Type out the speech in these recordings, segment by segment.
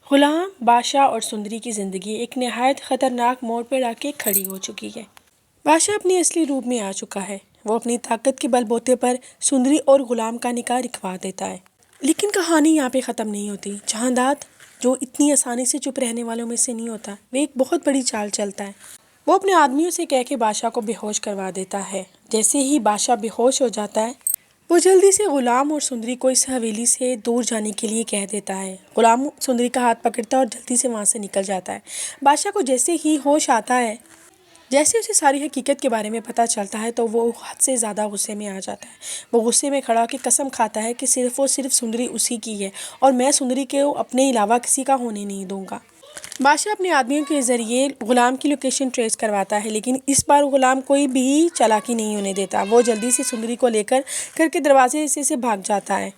गुलाम, बादशाह और सुंदरी की ज़िंदगी एक नहायत ख़तरनाक मोड़ पर आके खड़ी हो चुकी है। बादशाह अपने असली रूप में आ चुका है। वो अपनी ताकत के बलबूते पर सुंदरी और गुलाम का निकाह लिखवा देता है। लेकिन कहानी यहाँ पे ख़त्म नहीं होती। जहांदाद, जो इतनी आसानी से चुप रहने वालों में से नहीं होता, वे एक बहुत बड़ी चाल चलता है। वो अपने आदमियों से कह के बादशाह को बेहोश करवा देता है। जैसे ही बादशाह बेहोश हो जाता है, वो जल्दी से गुलाम और सुंदरी को इस हवेली से दूर जाने के लिए कह देता है। गुलाम सुंदरी का हाथ पकड़ता है और जल्दी से वहाँ से निकल जाता है। बादशाह को जैसे ही होश आता है, जैसे उसे सारी हकीकत के बारे में पता चलता है, तो वो हद से ज़्यादा गुस्से में आ जाता है। वो गुस्से में खड़ा होकर कसम खाता है कि सिर्फ़ और सिर्फ सुंदरी उसी की है और मैं सुंदरी को अपने अलावा किसी का होने नहीं दूंगा। बादशाह अपने आदमियों के ज़रिए गुलाम की लोकेशन ट्रेस करवाता है, लेकिन इस बार गुलाम कोई भी चालाकी नहीं होने देता। वो जल्दी से सुंदरी को लेकर घर के दरवाजे से भाग जाता है।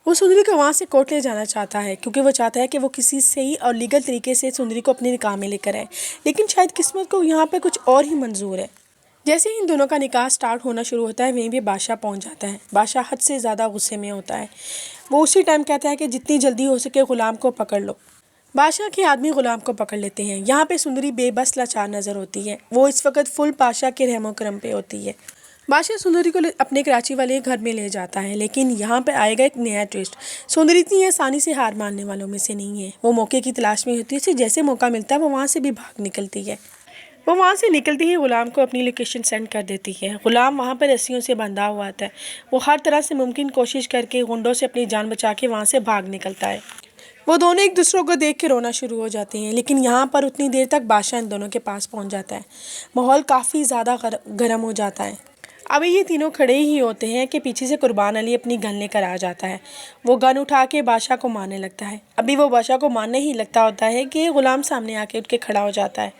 वो सुंदरी को वहाँ से कोर्ट ले जाना चाहता है, क्योंकि वो चाहता है कि वो किसी सही और लीगल तरीके से सुंदरी को अपने निकाह में लेकर आए। लेकिन शायद किस्मत को यहाँ पे कुछ और ही मंजूर है। जैसे ही इन दोनों का निकाह स्टार्ट होना शुरू होता है, वहीं भी बादशाह पहुँच जाता है। बादशाह हद से ज़्यादा गुस्से में होता है। वो उसी टाइम कहता है कि जितनी जल्दी हो सके गुलाम को पकड़ लो। बादशाह के आदमी गुलाम को पकड़ लेते हैं। यहाँ पे सुंदरी बेबस लाचार नज़र होती है। वो इस वक्त फुल बादशाह के रहमो करम पे होती है। बादशाह सुंदरी को अपने कराची वाले घर में ले जाता है, लेकिन यहाँ पे आएगा एक नया ट्विस्ट। सुंदरी इतनी आसानी से हार मानने वालों में से नहीं है। वो मौके की तलाश में होती है। उसे जैसे मौका मिलता है वो वहाँ से भी भाग निकलती है। वो वहाँ से निकलती ही गुलाम को अपनी लोकेशन सेंड कर देती है। गुलाम वहाँ पर रस्सियों से बंधा हुआ आता है। वो हर तरह से मुमकिन कोशिश करके गुंडों से अपनी जान बचा के वहाँ से भाग निकलता है। वो दोनों एक दूसरों को देख के रोना शुरू हो जाते हैं, लेकिन यहाँ पर उतनी देर तक बादशाह इन दोनों के पास पहुँच जाता है। माहौल काफ़ी ज़्यादा गर्म हो जाता है। अभी ये तीनों खड़े ही होते हैं कि पीछे से कुर्बान अली अपनी गन लेकर आ जाता है। वो गन उठा के बादशाह को मारने लगता है। अभी वो बादशाह को मारने ही लगता होता है कि गुलाम सामने आके उठ के खड़ा हो जाता है।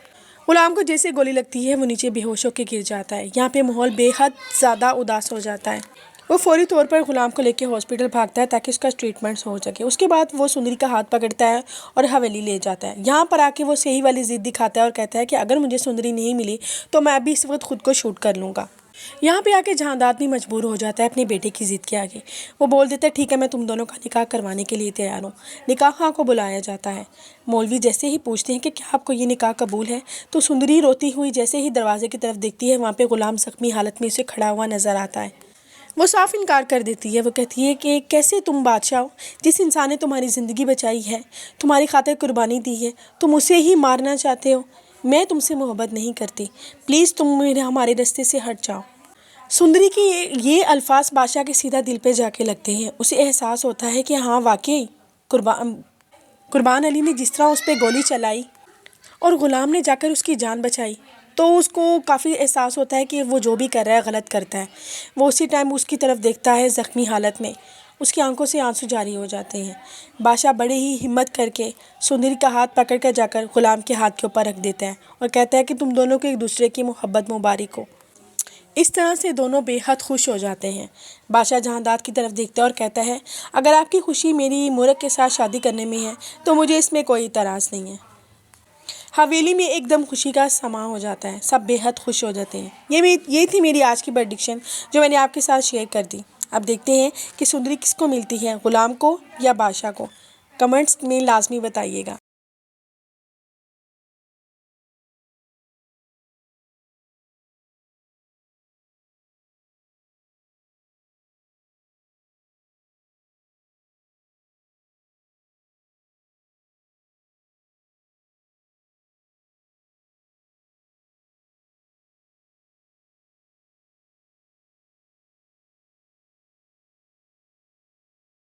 गुलाम को जैसे गोली लगती है, वो नीचे बेहोश होकर गिर जाता है। यहाँ पे माहौल बेहद ज़्यादा उदास हो जाता है। वो फौरी तौर पर गुलाम को लेकर हॉस्पिटल भागता है ताकि उसका ट्रीटमेंट हो सके। उसके बाद वो सुंदरी का हाथ पकड़ता है और हवेली ले जाता है। यहाँ पर आके वो सही वाली ज़िद दिखाता है और कहता है कि अगर मुझे सुंदरी नहीं मिली तो मैं अभी इस वक्त खुद को शूट कर लूँगा। यहाँ पे आके जहांदाद भी मजबूर हो जाता है अपने बेटे की ज़िद के आगे। वो बोल देता है, ठीक है, मैं तुम दोनों का निकाह करवाने के लिए तैयार हूँ। निकाह खां को बुलाया जाता है। मौलवी जैसे ही पूछते हैं कि क्या आपको ये निकाह कबूल है, तो सुंदरी रोती हुई जैसे ही दरवाजे की तरफ देखती है, वहाँ पे गुलाम ज़ख्मी हालत में उसे खड़ा हुआ नज़र आता है। वो साफ इनकार कर देती है। वो कहती है कि कैसे तुम बादशाह हो? जिस इंसान ने तुम्हारी ज़िंदगी बचाई है, तुम्हारी खातिर कुर्बानी दी है, तुम उसे ही मारना चाहते हो? मैं तुमसे मोहब्बत नहीं करती, प्लीज़ तुम हमारे रास्ते से हट जाओ। सुंदरी की ये अल्फाज बादशाह के सीधा दिल पे जाके लगते हैं। उसे एहसास होता है कि हाँ, वाकई कुर्बान अली ने जिस तरह उस पर गोली चलाई और ग़ुलाम ने जाकर उसकी जान बचाई, तो उसको काफ़ी एहसास होता है कि वो जो भी कर रहा है गलत करता है। वो उसी टाइम उसकी तरफ देखता है ज़ख्मी हालत में। उसकी आंखों से आंसू जारी हो जाते हैं। बादशाह बड़े ही हिम्मत करके सुंदरी का हाथ पकड़ कर जाकर ग़ुलाम के हाथ के ऊपर रख देता है और कहता है कि तुम दोनों को एक दूसरे की मोहब्बत मुबारक हो। इस तरह से दोनों बेहद खुश हो जाते हैं। बादशाह जहांदाद की तरफ देखता है और कहता है, अगर आपकी खुशी मेरी मूरख के साथ शादी करने में है तो मुझे इसमें कोई इतराज़ नहीं है। हवेली में एकदम खुशी का समा हो जाता है। सब बेहद खुश हो जाते हैं। ये थी मेरी आज की प्रेडिक्शन जो मैंने आपके साथ शेयर कर दी। अब देखते हैं कि सुंदरी किसको मिलती है, ग़ुलाम को या बादशाह को। कमेंट्स में लाजमी बताइएगा।